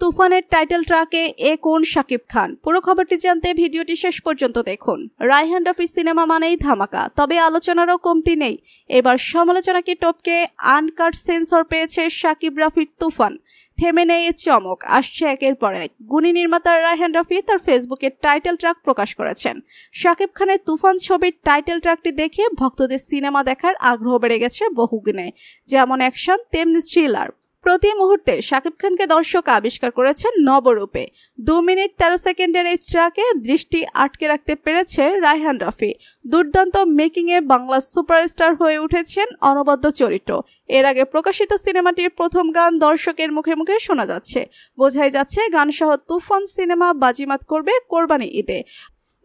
তুফানের টাইটেল ট্র্যাকে কোন শাকিব খান? পুরো খবরটি জানতে ভিডিওটি শেষ পর্যন্ত দেখুন। রায়হান রাফির সিনেমা মানেই ধামাকা, তবে আলোচনারও কমতি নেই। এবার সমালোচনাকে টপকে আনকাট সেন্সর পেয়েছে শাকিব রাফির তুফান। থেমে নেই চমক, আসছে একের পর এক। গুণী নির্মাতা রায়হান রাফি তার ফেসবুকে টাইটেল ট্র্যাক প্রকাশ করেছেন। শাকিব খানের তুফান ছবির টাইটেল ট্র্যাকটি দেখে ভক্তদের সিনেমা দেখার আগ্রহ বেড়ে গেছে বহুগুণে। যেমন অ্যাকশন তেমনি থ্রিলার। প্রতি মুহূর্তে শাকিব খানকে দর্শক আবিষ্কার করেছেন নবরূপে। 2 মিনিট 13 সেকেন্ডের এই ট্র্যাকে দৃষ্টি আটকে রাখতে পেরেছে রায়হান রাফি। দুর্দান্ত মেকিংয়ে বাংলা সুপারস্টার হয়ে উঠেছেন অনবদ্য চরিত্র। এর আগে প্রকাশিত সিনেমাটির প্রথম গান দর্শকের মুখে মুখে শোনা যাচ্ছে। বোঝাই যাচ্ছে গানসহ তুফান সিনেমা বাজিমাত করবে কোরবানি ঈদে।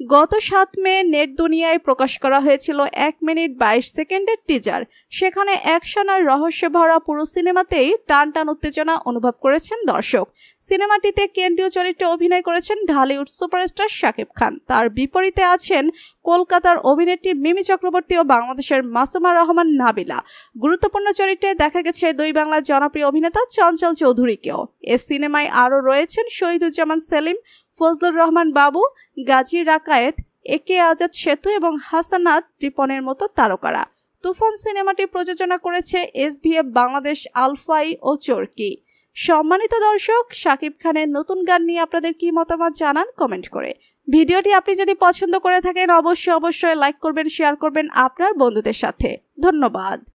গত 7 মে নেট দুনিয়ায় প্রকাশ করা হয়েছিল 1 মিনিট 22 সেকেন্ডের টিজার। সেখানে অ্যাকশন আর রহস্যে ভরা পুরো সিনেমাতেই টান টান উত্তেজনা অনুভব করেছেন দর্শক। সিনেমাটিতে কেন্দ্রীয় চরিত্রে অভিনয় করেছেন ঢালিউড সুপারস্টার শাকিব খান। তার বিপরীতে আছেন কলকাতার অভিনেত্রী মিমি চক্রবর্তী ও বাংলাদেশের মাসুমা রহমান নাবিলা। গুরুত্বপূর্ণ চরিত্রে দেখা গেছে দুই বাংলার জনপ্রিয় অভিনেতা চঞ্চল চৌধুরীকেও। এ সিনেমায় আরও রয়েছেন শহীদুজ্জামান সেলিম, ফজলুর রহমান বাবু, গাজী রাকায়েত, একে আজাদ সেতু এবং হাসানাত রিপনের মতো তারকারা। তুফান সিনেমাটি প্রযোজনা করেছে SVF বাংলাদেশ, আলফাই ও চরকি। সম্মানিত দর্শক, শাকিব খানের নতুন গান নিয়ে আপনাদের কি মতামত জানান কমেন্ট করে। ভিডিওটি আপনি যদি পছন্দ করে থাকেন অবশ্যই লাইক করবেন, শেয়ার করবেন আপনার বন্ধুদের সাথে। ধন্যবাদ।